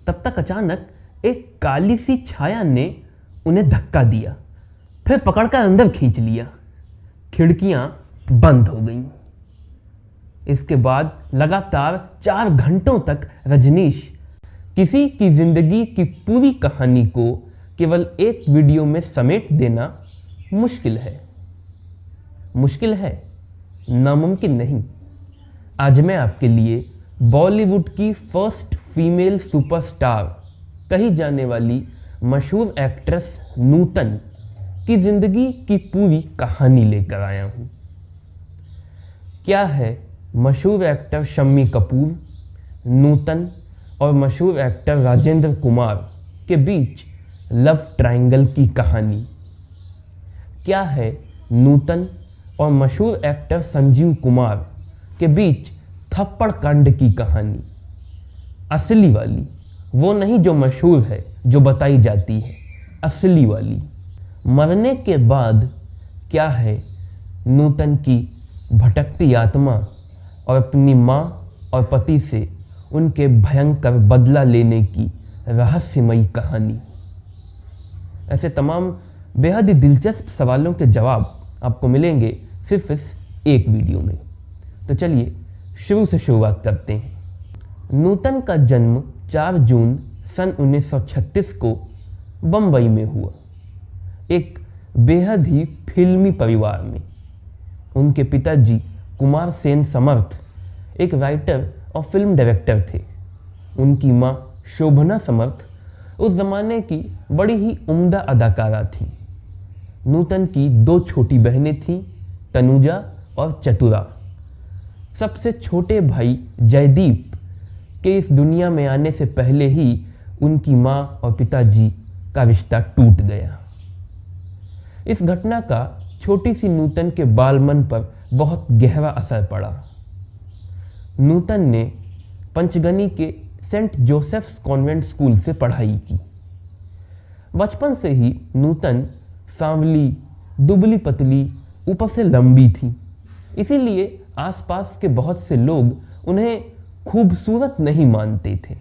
तब तक अचानक एक काली सी छाया ने उन्हें धक्का दिया, फिर पकड़कर अंदर खींच लिया। खिड़कियां बंद हो गईं। इसके बाद लगातार 4 घंटों तक रजनीश किसी की जिंदगी की पूरी कहानी को केवल एक वीडियो में समेट देना मुश्किल है, नामुमकिन नहीं। आज मैं आपके लिए बॉलीवुड की फर्स्ट फीमेल सुपरस्टार कही जाने वाली मशहूर एक्ट्रेस नूतन की जिंदगी की पूरी कहानी लेकर आया हूँ। क्या है मशहूर एक्टर शम्मी कपूर, नूतन और मशहूर एक्टर राजेंद्र कुमार के बीच लव ट्रायंगल की कहानी? क्या है नूतन और मशहूर एक्टर संजीव कुमार के बीच थप्पड़ कांड की कहानी? असली वाली, वो नहीं जो मशहूर है, जो बताई जाती है, असली वाली। मरने के बाद क्या है नूतन की भटकती आत्मा और अपनी माँ और पति से उनके भयंकर बदला लेने की रहस्यमयी कहानी? ऐसे तमाम बेहद ही दिलचस्प सवालों के जवाब आपको मिलेंगे सिर्फ इस एक वीडियो में। तो चलिए शुरू से शुरुआत करते हैं। नूतन का जन्म 4 जून सन 1936 को बम्बई में हुआ, एक बेहद ही फिल्मी परिवार में। उनके पिताजी कुमार सेन समर्थ एक राइटर और फिल्म डायरेक्टर थे। उनकी माँ शोभना समर्थ उस ज़माने की बड़ी ही उम्दा अदाकारा थीं। नूतन की 2 छोटी बहनें थीं, तनुजा और चतुरा। सबसे छोटे भाई जयदीप के इस दुनिया में आने से पहले ही उनकी माँ और पिताजी का रिश्ता टूट गया। इस घटना का छोटी सी नूतन के बालमन पर बहुत गहरा असर पड़ा। नूतन ने पंचगनी के सेंट जोसेफ्स कॉन्वेंट स्कूल से पढ़ाई की। बचपन से ही नूतन सांवली, दुबली पतली, ऊपर से लंबी थी, इसीलिए आसपास के बहुत से लोग उन्हें खूबसूरत नहीं मानते थे।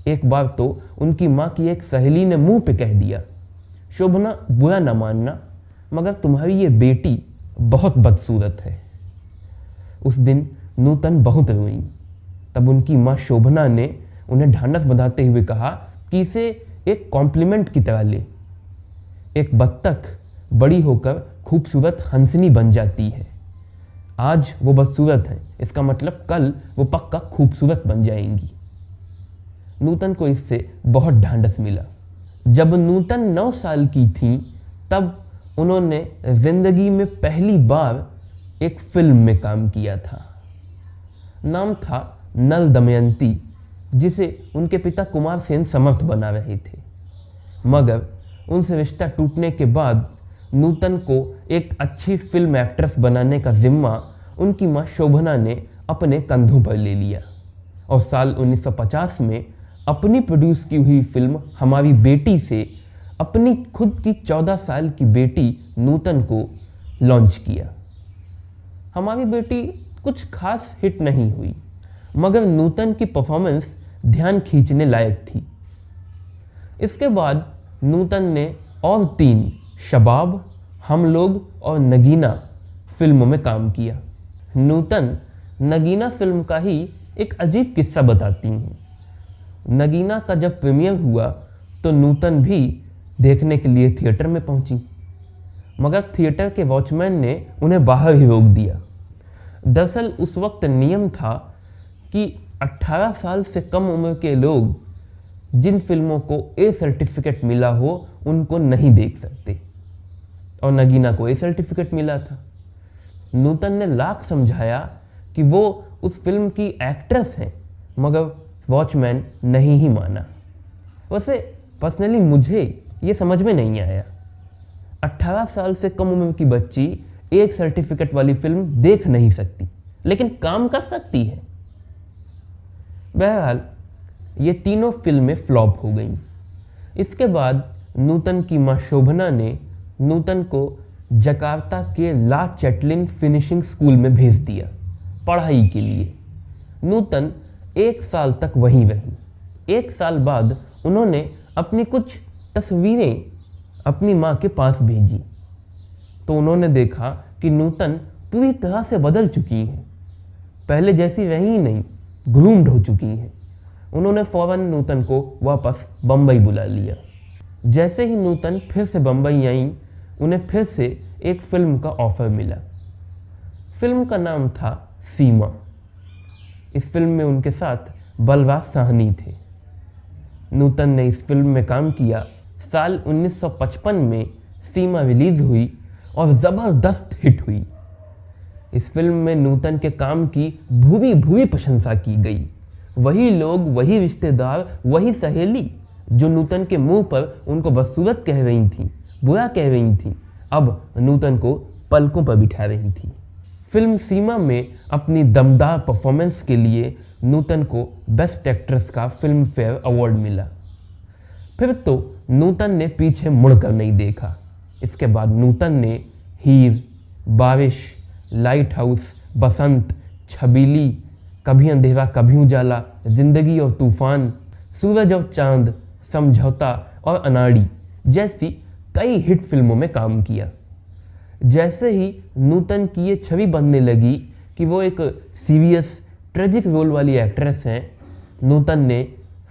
एक बार तो उनकी माँ की एक सहेली ने मुंह पे कह दिया, शोभना बुरा न मानना, मगर तुम्हारी ये बेटी बहुत बदसूरत है। उस दिन नूतन बहुत रोईं। तब उनकी माँ शोभना ने उन्हें ढांढस बंधाते हुए कहा कि इसे एक कॉम्प्लीमेंट की तरह ले। एक बत्तख बड़ी होकर खूबसूरत हंसनी बन जाती है। आज वो बदसूरत है, इसका मतलब कल वो पक्का खूबसूरत बन जाएंगी। नूतन को इससे बहुत ढांढस मिला। जब नूतन 9 साल की थीं, तब उन्होंने जिंदगी में पहली बार एक फिल्म में काम किया था। नाम था नल दमयंती, जिसे उनके पिता कुमार सेन समर्थ बना रहे थे। मगर उनसे रिश्ता टूटने के बाद नूतन को एक अच्छी फिल्म एक्ट्रेस बनाने का जिम्मा उनकी माँ शोभना ने अपने कंधों पर ले लिया और साल 1950 में अपनी प्रोड्यूस की हुई फिल्म हमारी बेटी से अपनी खुद की 14 साल की बेटी नूतन को लॉन्च किया। हमारी बेटी कुछ खास हिट नहीं हुई, मगर नूतन की परफॉर्मेंस ध्यान खींचने लायक थी। इसके बाद नूतन ने और 3 शबाब, हम लोग और नगीना फिल्मों में काम किया। नूतन नगीना फिल्म का ही एक अजीब किस्सा बताती हैं। नगीना का जब प्रीमियर हुआ तो नूतन भी देखने के लिए थिएटर में पहुंची, मगर थिएटर के वॉचमैन ने उन्हें बाहर ही रोक दिया। दरअसल उस वक्त नियम था कि 18 साल से कम उम्र के लोग जिन फिल्मों को ए सर्टिफिकेट मिला हो उनको नहीं देख सकते, और नगीना को ए सर्टिफिकेट मिला था। नूतन ने लाख समझाया कि वो उस फिल्म की एक्ट्रेस हैं, मगर वॉचमैन नहीं ही माना। वैसे पर्सनली मुझे ये समझ में नहीं आया, 18 साल से कम उम्र की बच्ची एक सर्टिफिकेट वाली फिल्म देख नहीं सकती, लेकिन काम कर सकती है। बहरहाल ये तीनों फिल्में फ्लॉप हो गईं। इसके बाद नूतन की मां शोभना ने नूतन को जकार्ता के ला चैटलिन फिनिशिंग स्कूल में भेज दिया पढ़ाई के लिए। नूतन 1 साल तक वहीं रही। 1 साल बाद उन्होंने अपनी कुछ तस्वीरें अपनी माँ के पास भेजी तो उन्होंने देखा कि नूतन पूरी तरह से बदल चुकी हैं, पहले जैसी रही नहीं, ग्रूम्ड हो चुकी हैं। उन्होंने फ़ौरन नूतन को वापस बम्बई बुला लिया। जैसे ही नूतन फिर से बम्बई आई, उन्हें फिर से एक फ़िल्म का ऑफ़र मिला। फिल्म का नाम था सीमा। इस फिल्म में उनके साथ बलराज साहनी थे। नूतन ने इस फिल्म में काम किया। साल 1955 में सीमा रिलीज़ हुई और ज़बरदस्त हिट हुई। इस फिल्म में नूतन के काम की भूरी भूरी प्रशंसा की गई। वही लोग, वही रिश्तेदार, वही सहेली जो नूतन के मुंह पर उनको बदसूरत कह रही थी, बुरा कह रही थी, अब नूतन को पलकों पर बिठा रही थी। फिल्म सीमा में अपनी दमदार परफॉर्मेंस के लिए नूतन को बेस्ट एक्ट्रेस का फिल्म फेयर अवार्ड मिला। फिर तो नूतन ने पीछे मुड़कर नहीं देखा। इसके बाद नूतन ने हीर, बारिश, लाइट हाउस, बसंत, छबीली, कभी अंधेरा कभी उजाला, जिंदगी और तूफान, सूरज और चांद, समझौता और अनाड़ी जैसी कई हिट फिल्मों में काम किया। जैसे ही नूतन की ये छवि बनने लगी कि वो एक सीरियस ट्रेजिक रोल वाली एक्ट्रेस हैं, नूतन ने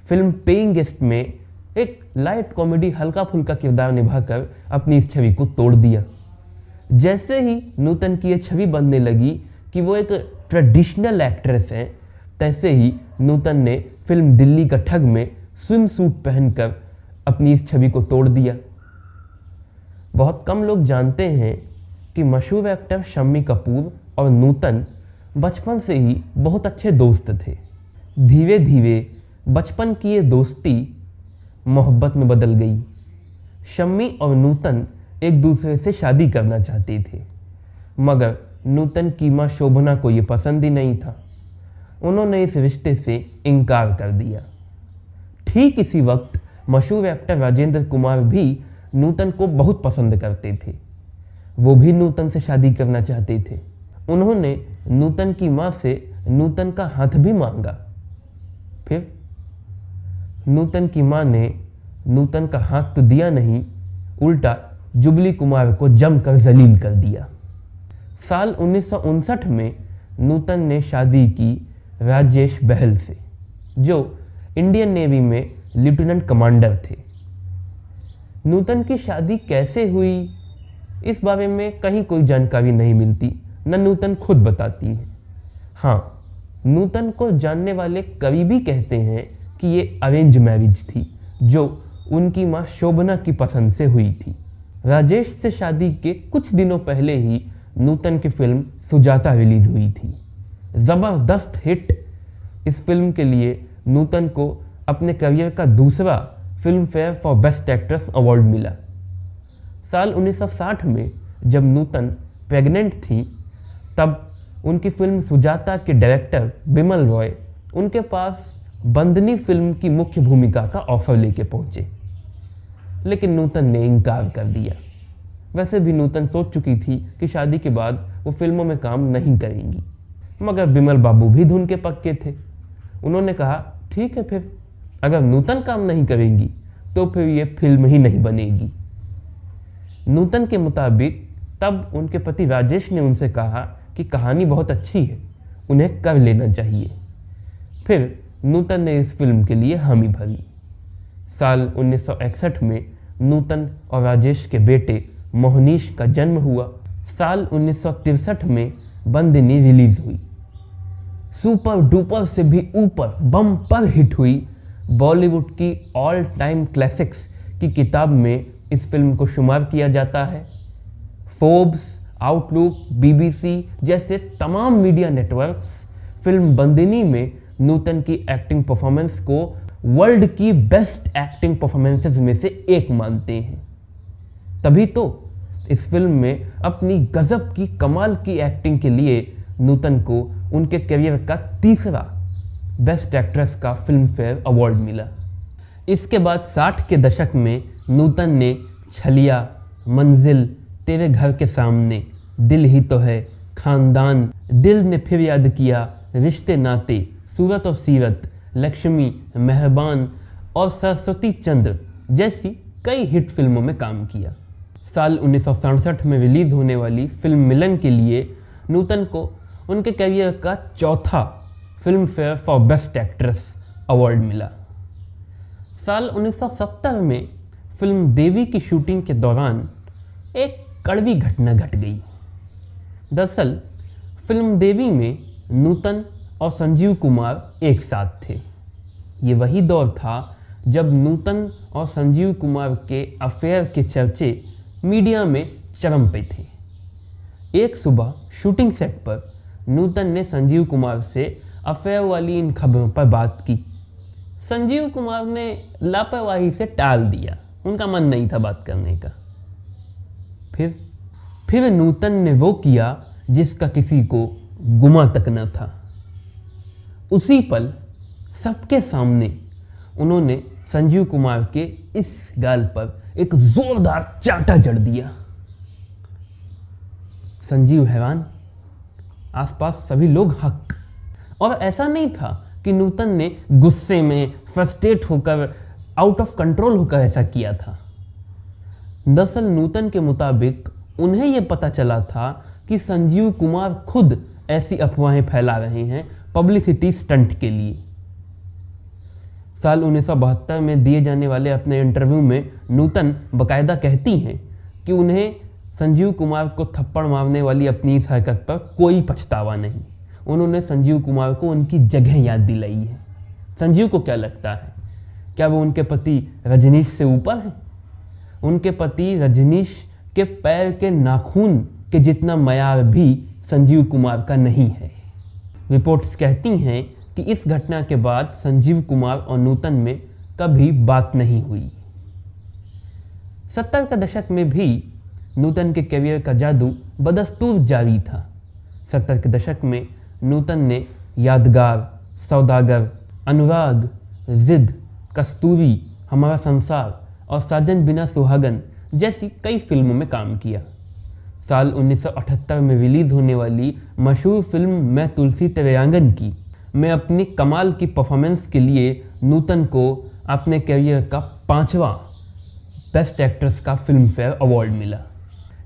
फिल्म पेइंग गेस्ट में एक लाइट कॉमेडी हल्का फुल्का किरदार निभाकर अपनी इस छवि को तोड़ दिया। जैसे ही नूतन की ये छवि बनने लगी कि वो एक ट्रेडिशनल एक्ट्रेस हैं, तैसे ही नूतन ने फिल्म दिल्ली का ठग में स्विम सूट पहनकर अपनी इस छवि को तोड़ दिया। बहुत कम लोग जानते हैं कि मशहूर एक्टर शम्मी कपूर और नूतन बचपन से ही बहुत अच्छे दोस्त थे। धीरे धीरे बचपन की ये दोस्ती मोहब्बत में बदल गई। शम्मी और नूतन एक दूसरे से शादी करना चाहते थे, मगर नूतन की माँ शोभना को ये पसंद ही नहीं था। उन्होंने इस रिश्ते से इनकार कर दिया। ठीक इसी वक्त मशहूर एक्टर राजेंद्र कुमार भी नूतन को बहुत पसंद करते थे। वो भी नूतन से शादी करना चाहते थे। उन्होंने नूतन की माँ से नूतन का हाथ भी मांगा। फिर नूतन की माँ ने नूतन का हाथ तो दिया नहीं, उल्टा जुबली कुमार को जमकर जलील कर दिया। साल 1959 में नूतन ने शादी की राजेश बहल से, जो इंडियन नेवी में लेफ्टिनेंट कमांडर थे। नूतन की शादी कैसे हुई, इस बारे में कहीं कोई जानकारी नहीं मिलती, न नूतन खुद बताती हैं। हाँ, नूतन को जानने वाले करीबी कहते हैं कि ये अरेंज मैरिज थी, जो उनकी माँ शोभना की पसंद से हुई थी। राजेश से शादी के कुछ दिनों पहले ही नूतन की फिल्म सुजाता रिलीज हुई थी। ज़बरदस्त हिट। इस फिल्म के लिए नूतन को अपने करियर का दूसरा film fair for best actress award मिला। साल 1960 में जब नूतन प्रेग्नेंट थी, तब उनकी फिल्म सुजाता के डायरेक्टर बिमल रॉय उनके पास बंदनी फिल्म की मुख्य भूमिका का ऑफर लेके पहुंचे, लेकिन नूतन ने इनकार कर दिया। वैसे भी नूतन सोच चुकी थी कि शादी के बाद वो फिल्मों में काम नहीं करेंगी, मगर बिमल बाबू भी धुन के पक्के थे। उन्होंने कहा, ठीक है, फिर अगर नूतन काम नहीं करेंगी तो फिर ये फिल्म ही नहीं बनेगी। नूतन के मुताबिक तब उनके पति राजेश ने उनसे कहा कि कहानी बहुत अच्छी है, उन्हें कर लेना चाहिए। फिर नूतन ने इस फिल्म के लिए हामी भरी। साल 1961 में नूतन और राजेश के बेटे मोहनीश का जन्म हुआ। साल 1963 में बंदिनी रिलीज हुई। सुपर डुपर से भी ऊपर बम्पर हिट हुई। बॉलीवुड की ऑल टाइम क्लासिक्स की किताब में इस फिल्म को शुमार किया जाता है। फोर्ब्स, आउटलुक, बीबीसी जैसे तमाम मीडिया नेटवर्क्स फिल्म बंदिनी में नूतन की एक्टिंग परफॉर्मेंस को वर्ल्ड की बेस्ट एक्टिंग परफॉर्मेंसेस में से एक मानते हैं। तभी तो इस फिल्म में अपनी गजब की कमाल की एक्टिंग के लिए नूतन को उनके करियर का तीसरा बेस्ट एक्ट्रेस का फिल्म फेयर अवार्ड मिला। इसके बाद 60 के दशक में नूतन ने छलिया, मंजिल, तेरे घर के सामने, दिल ही तो है, खानदान, दिल ने फिर याद किया, रिश्ते नाते, सूरत और सीरत, लक्ष्मी, मेहरबान और सरस्वती चंद्र जैसी कई हिट फिल्मों में काम किया। साल 1967 में रिलीज होने वाली फिल्म मिलन के लिए नूतन को उनके करियर का चौथा film fair for best actress award मिला। साल 1970 में फिल्म देवी की शूटिंग के दौरान एक कड़वी घटना घट गई। दरअसल फिल्म देवी में नूतन और संजीव कुमार एक साथ थे। ये वही दौर था जब नूतन और संजीव कुमार के अफेयर के चर्चे मीडिया में चरम पे थे। एक सुबह शूटिंग सेट पर नूतन ने संजीव कुमार से अफेयर वाली इन खबरों पर बात की। संजीव कुमार ने लापरवाही से टाल दिया, उनका मन नहीं था बात करने का। फिर नूतन ने वो किया जिसका किसी को गुमा तक न था। उसी पल सबके सामने उन्होंने संजीव कुमार के इस गाल पर एक जोरदार चांटा जड़ दिया। संजीव हैरान, आसपास सभी लोग हक। और ऐसा नहीं था कि नूतन ने गुस्से में फ्रस्ट्रेट होकर, आउट ऑफ कंट्रोल होकर ऐसा किया था। दरअसल नूतन के मुताबिक उन्हें यह पता चला था कि संजीव कुमार खुद ऐसी अफवाहें फैला रहे हैं पब्लिसिटी स्टंट के लिए। साल 1972 में दिए जाने वाले अपने इंटरव्यू में नूतन बाकायदा कहती हैं कि उन्हें संजीव कुमार को थप्पड़ मारने वाली अपनी इस हरकत पर कोई पछतावा नहीं। उन्होंने संजीव कुमार को उनकी जगह याद दिलाई है। संजीव को क्या लगता है, क्या वो उनके पति रजनीश से ऊपर हैं? उनके पति रजनीश के पैर के नाखून के जितना मयार भी संजीव कुमार का नहीं है। रिपोर्ट्स कहती हैं कि इस घटना के बाद संजीव कुमार और नूतन में कभी बात नहीं हुई। 70 के दशक में भी नूतन के करियर का जादू बदस्तूर जारी था। 70 के दशक में नूतन ने यादगार, सौदागर, अनुराग, जिद, कस्तूरी, हमारा संसार और साजन बिना सुहागन जैसी कई फिल्मों में काम किया। साल 1978 में रिलीज होने वाली मशहूर फिल्म मैं तुलसी तेरे आंगन की में अपनी कमाल की परफॉर्मेंस के लिए नूतन को अपने करियर का 5वां बेस्ट एक्ट्रेस का फिल्म फेयर अवार्ड मिला।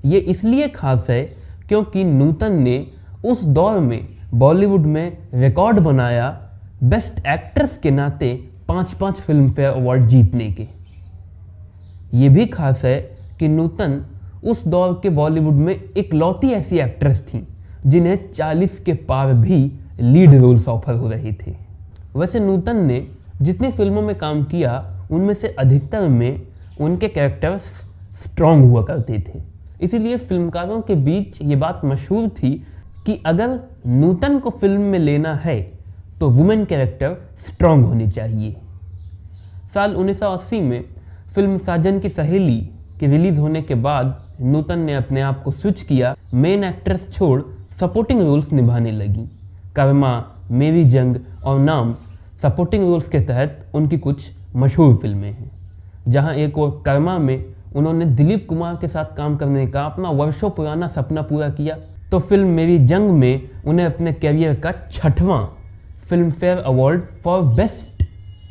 ये इसलिए खास है क्योंकि नूतन ने उस दौर में बॉलीवुड में रिकॉर्ड बनाया बेस्ट एक्ट्रेस के नाते 5 फिल्म फेयर अवार्ड जीतने के। ये भी खास है कि नूतन उस दौर के बॉलीवुड में इकलौती ऐसी एक्ट्रेस थी जिन्हें 40 के पार भी लीड रोल्स ऑफर हो रहे थे। वैसे नूतन ने जितनी फिल्मों में काम किया उनमें से अधिकतर में उनके कैरेक्टर्स स्ट्रॉन्ग हुआ करते थे। इसीलिए फिल्मकारों के बीच ये बात मशहूर थी कि अगर नूतन को फिल्म में लेना है तो वुमेन कैरेक्टर स्ट्रॉन्ग होनी चाहिए। साल 1980 में फिल्म साजन की सहेली के रिलीज होने के बाद नूतन ने अपने आप को स्विच किया। मेन एक्ट्रेस छोड़ सपोर्टिंग रोल्स निभाने लगी। कर्मा, मेरी जंग और नाम सपोर्टिंग रोल्स के तहत उनकी कुछ मशहूर फिल्में हैं। जहां एक और कर्मा में उन्होंने दिलीप कुमार के साथ काम करने का अपना वर्षों पुराना सपना पूरा किया, तो फिल्म मेरी जंग में उन्हें अपने करियर का 6वां filmfare award for best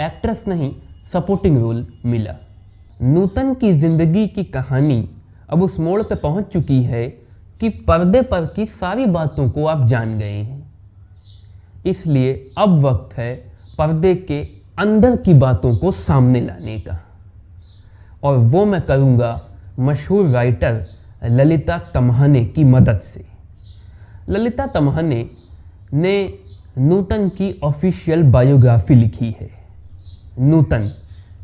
actress नहीं सपोर्टिंग रोल मिला। नूतन की जिंदगी की कहानी अब उस मोड़ पे पहुंच चुकी है कि पर्दे पर की सारी बातों को आप जान गए हैं। इसलिए अब वक्त है पर्दे के अंदर की बातों को सामने लाने का, और वो मैं करूँगा मशहूर राइटर ललिता तम्हाने की मदद से। ललिता तम्हाने ने नूतन की ऑफिशियल बायोग्राफी लिखी है। नूतन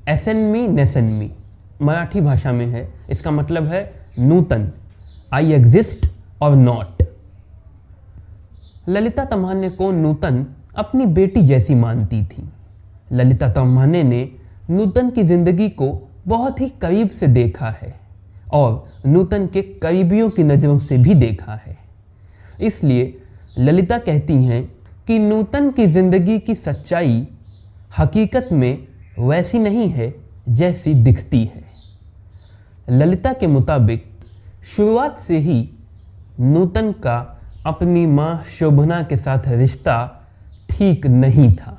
एसएनमी नेसनमी मराठी भाषा में है। इसका मतलब है नूतन, आई एग्जिस्ट और नॉट। ललिता तम्हाने को नूतन अपनी बेटी जैसी मानती थी। ललिता तम्हाने ने नूतन की जिंदगी को बहुत ही करीब से देखा है और नूतन के करीबियों की नज़रों से भी देखा है। इसलिए ललिता कहती हैं कि नूतन की ज़िंदगी की सच्चाई हकीकत में वैसी नहीं है जैसी दिखती है। ललिता के मुताबिक शुरुआत से ही नूतन का अपनी माँ शोभना के साथ रिश्ता ठीक नहीं था।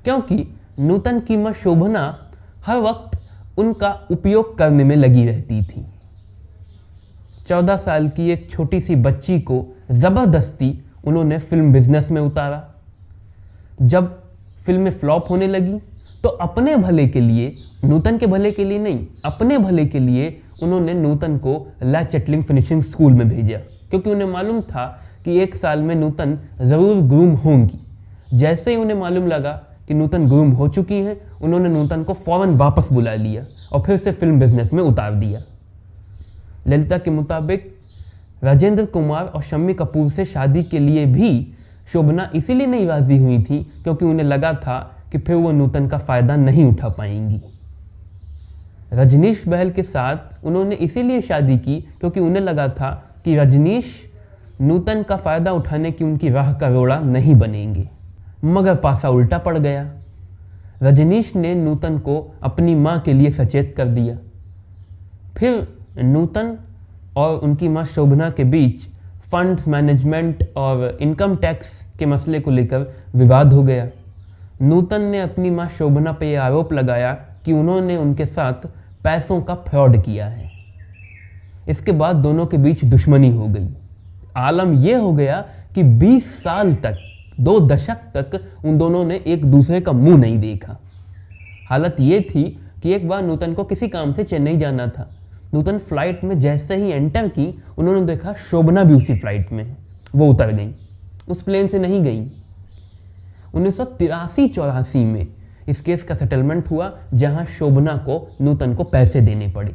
क्योंकि नूतन की माँ शोभना हर वक्त उनका उपयोग करने में लगी रहती थी। 14 साल की एक छोटी सी बच्ची को ज़बरदस्ती उन्होंने फिल्म बिजनेस में उतारा। जब फिल्में फ्लॉप होने लगी तो अपने भले के लिए, नूतन के भले के लिए नहीं, अपने भले के लिए उन्होंने नूतन को ला चैटलिंग फिनिशिंग स्कूल में भेजा, क्योंकि उन्हें मालूम था कि 1 साल में नूतन ज़रूर ग्रूम होंगी। जैसे ही उन्हें मालूम लगा कि नूतन ग्रूम हो चुकी हैं, उन्होंने नूतन को फ़ौरन वापस बुला लिया और फिर से फिल्म बिजनेस में उतार दिया। ललिता के मुताबिक राजेंद्र कुमार और शम्मी कपूर से शादी के लिए भी शोभना इसीलिए नहीं राजी हुई थी क्योंकि उन्हें लगा था कि फिर वो नूतन का फ़ायदा नहीं उठा पाएंगी। रजनीश बहल के साथ उन्होंने इसीलिए शादी की क्योंकि उन्हें लगा था कि रजनीश नूतन का फ़ायदा उठाने की उनकी राह का रोड़ा नहीं बनेंगे। मगर पासा उल्टा पड़ गया। रजनीश ने नूतन को अपनी माँ के लिए सचेत कर दिया। फिर नूतन और उनकी माँ शोभना के बीच फंड्स मैनेजमेंट और इनकम टैक्स के मसले को लेकर विवाद हो गया। नूतन ने अपनी माँ शोभना पर यह आरोप लगाया कि उन्होंने उनके साथ पैसों का फ्रॉड किया है। इसके बाद दोनों के बीच दुश्मनी हो गई। आलम यह हो गया कि 20 साल तक, 2 दशक तक उन दोनों ने एक दूसरे का मुंह नहीं देखा। हालत ये थी कि एक बार नूतन को किसी काम से चेन्नई जाना था। नूतन फ्लाइट में जैसे ही एंटर की, उन्होंने देखा शोभना भी उसी फ्लाइट में है। वो उतर गई, उस प्लेन से नहीं गई। 1983-84 में इस केस का सेटलमेंट हुआ, जहां शोभना को नूतन को पैसे देने पड़े।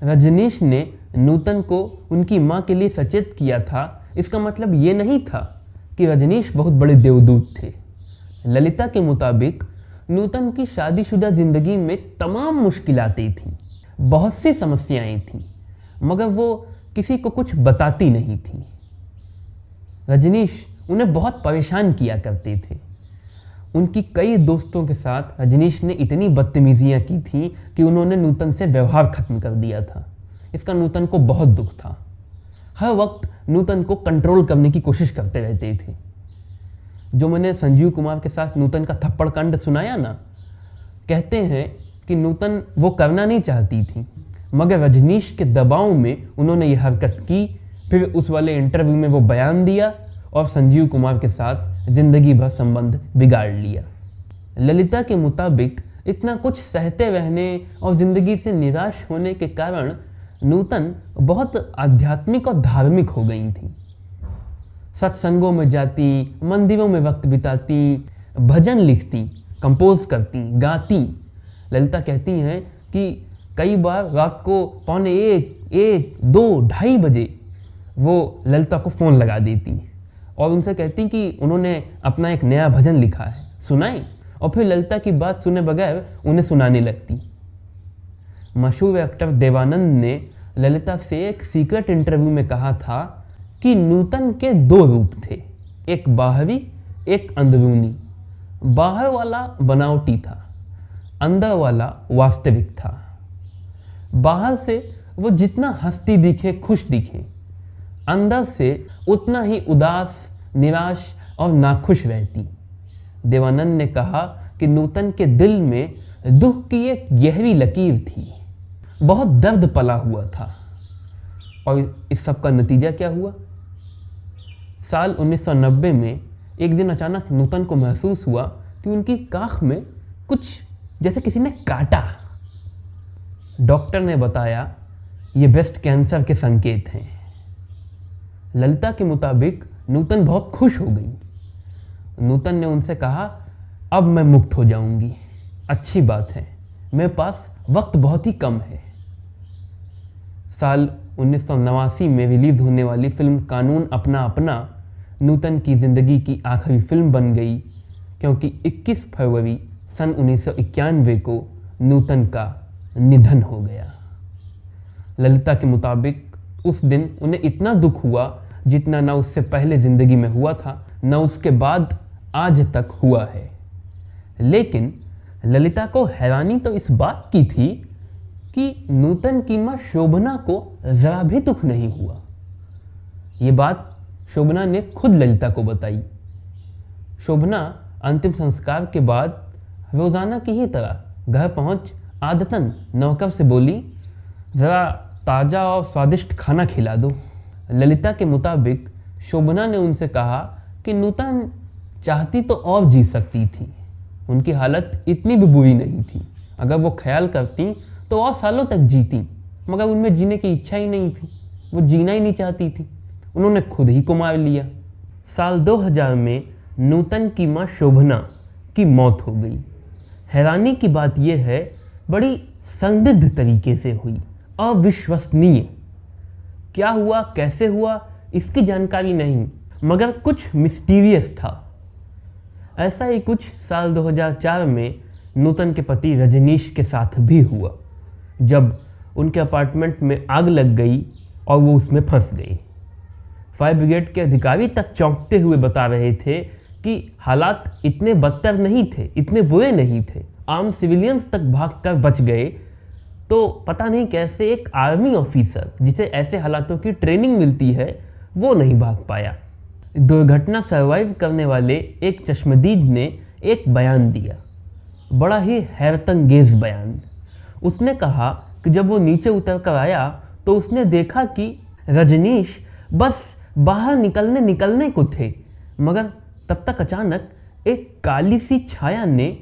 रजनीश ने नूतन को उनकी माँ के लिए सचेत किया था। इसका मतलब ये नहीं था कि रजनीश बहुत बड़े देवदूत थे। ललिता के मुताबिक नूतन की शादीशुदा जिंदगी में तमाम मुश्किलातें थीं, बहुत सी समस्याएं थीं, मगर वो किसी को कुछ बताती नहीं थी। रजनीश उन्हें बहुत परेशान किया करते थे। उनकी कई दोस्तों के साथ रजनीश ने इतनी बदतमीजियां की थी कि उन्होंने नूतन से व्यवहार खत्म कर दिया था। इसका नूतन को बहुत दुख था। हर वक्त नूतन को कंट्रोल करने की कोशिश करते रहते थे। जो मैंने संजीव कुमार के साथ नूतन का थप्पड़ कांड सुनाया ना, कहते हैं कि नूतन वो करना नहीं चाहती थी, मगर रजनीश के दबाव में उन्होंने ये हरकत की। फिर उस वाले इंटरव्यू में वो बयान दिया और संजीव कुमार के साथ ज़िंदगी भर संबंध बिगाड़ लिया। ललिता के मुताबिक इतना कुछ सहते रहने और ज़िंदगी से निराश होने के कारण नूतन बहुत आध्यात्मिक और धार्मिक हो गई थी। सत्संगों में जाती, मंदिरों में वक्त बिताती, भजन लिखती, कंपोज करती, गाती। ललिता कहती हैं कि कई बार रात को 1:45, 2, 2:30 बजे वो ललिता को फ़ोन लगा देती और उनसे कहती कि उन्होंने अपना एक नया भजन लिखा है, सुनाएं। और फिर ललिता की बात सुने बगैर उन्हें सुनाने लगती। मशहूर एक्टर देवानंद ने ललिता से एक सीक्रेट इंटरव्यू में कहा था कि नूतन के 2 रूप थे, एक बाहरी, एक अंदरूनी। बाहर वाला बनावटी था, अंदर वाला वास्तविक था। बाहर से वो जितना हंसती दिखे, खुश दिखे, अंदर से उतना ही उदास, निराश और नाखुश रहती। देवानंद ने कहा कि नूतन के दिल में दुख की एक गहरी लकीर थी, बहुत दर्द पला हुआ था। और इस सब का नतीजा क्या हुआ? साल 1990 में एक दिन अचानक नूतन को महसूस हुआ कि उनकी काख में कुछ जैसे किसी ने काटा। डॉक्टर ने बताया ये ब्रेस्ट कैंसर के संकेत हैं। ललिता के मुताबिक नूतन बहुत खुश हो गई। नूतन ने उनसे कहा, अब मैं मुक्त हो जाऊंगी, अच्छी बात है, मेरे पास वक्त बहुत ही कम है। साल 1989 में रिलीज होने वाली फिल्म कानून अपना अपना नूतन की ज़िंदगी की आखिरी फिल्म बन गई, क्योंकि 21 फरवरी सन 1991 को नूतन का निधन हो गया। ललिता के मुताबिक उस दिन उन्हें इतना दुख हुआ जितना ना उससे पहले ज़िंदगी में हुआ था, ना उसके बाद आज तक हुआ है। लेकिन ललिता को हैरानी तो इस बात की थी कि नूतन की माँ शोभना को ज़रा भी दुख नहीं हुआ। ये बात शोभना ने खुद ललिता को बताई। शोभना अंतिम संस्कार के बाद रोज़ाना की ही तरह घर पहुंच आदतन नौकर से बोली, ज़रा ताज़ा और स्वादिष्ट खाना खिला दो। ललिता के मुताबिक शोभना ने उनसे कहा कि नूतन चाहती तो और जी सकती थी, उनकी हालत इतनी भी बुरी नहीं थी। अगर वो ख्याल करती तो और सालों तक जीती, मगर उनमें जीने की इच्छा ही नहीं थी, वो जीना ही नहीं चाहती थी। उन्होंने खुद ही को मार लिया। साल 2000 में नूतन की माँ शोभना की मौत हो गई। हैरानी की बात यह है, बड़ी संदिग्ध तरीके से हुई, अविश्वसनीय। क्या हुआ, कैसे हुआ, इसकी जानकारी नहीं, मगर कुछ मिस्टीरियस था। ऐसा ही कुछ साल 2004 में नूतन के पति रजनीश के साथ भी हुआ, जब उनके अपार्टमेंट में आग लग गई और वो उसमें फंस गई। फायर ब्रिगेड के अधिकारी तक चौंकते हुए बता रहे थे कि हालात इतने बदतर नहीं थे, इतने बुरे नहीं थे। आम सिविलियंस तक भागकर बच गए, तो पता नहीं कैसे एक आर्मी ऑफिसर जिसे ऐसे हालातों की ट्रेनिंग मिलती है, वो नहीं भाग पाया। दुर्घटना सर्वाइव करने वाले एक चश्मदीद ने एक बयान दिया, बड़ा ही हैरतअंगेज बयान। उसने कहा कि जब वो नीचे उतर कर आया तो उसने देखा कि रजनीश बस बाहर निकलने को थे, मगर तब तक अचानक एक काली सी छाया ने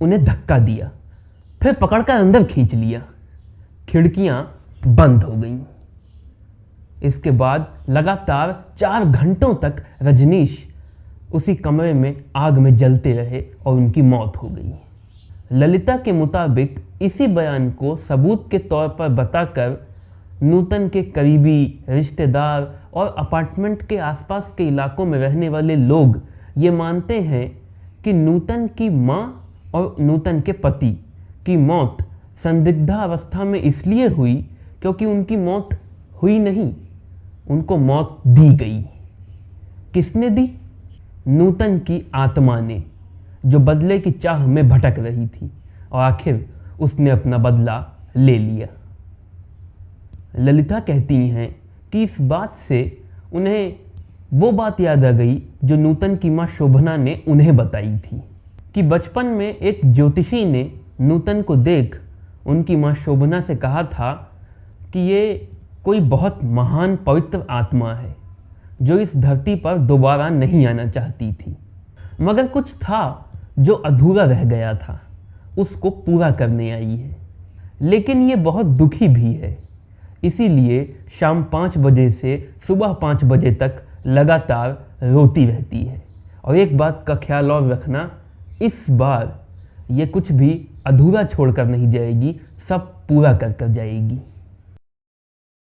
उन्हें धक्का दिया, फिर पकड़कर अंदर खींच लिया। खिड़कियां बंद हो गईं। इसके बाद लगातार 4 घंटों तक रजनीश उसी कमरे में आग में जलते रहे और उनकी मौत हो गई। ललिता के मुताबिक इसी बयान को सबूत के तौर पर बताकर नूतन के करीबी रिश्तेदार और अपार्टमेंट के आसपास के इलाकों में रहने वाले लोग ये मानते हैं कि नूतन की माँ और नूतन के पति की मौत संदिग्धावस्था में इसलिए हुई क्योंकि उनकी मौत हुई नहीं, उनको मौत दी गई। किसने दी? नूतन की आत्मा ने, जो बदले की चाह में भटक रही थी, और आखिर उसने अपना बदला ले लिया। ललिता कहती हैं कि इस बात से उन्हें वो बात याद आ गई जो नूतन की माँ शोभना ने उन्हें बताई थी, कि बचपन में एक ज्योतिषी ने नूतन को देख उनकी माँ शोभना से कहा था कि ये कोई बहुत महान पवित्र आत्मा है जो इस धरती पर दोबारा नहीं आना चाहती थी, मगर कुछ था जो अधूरा रह गया था, उसको पूरा करने आई है। लेकिन ये बहुत दुखी भी है, इसीलिए शाम 5 बजे से सुबह 5 बजे तक लगातार रोती रहती है। और एक बात का ख्याल और रखना, इस बार ये कुछ भी अधूरा छोड़कर नहीं जाएगी, सब पूरा कर कर जाएगी।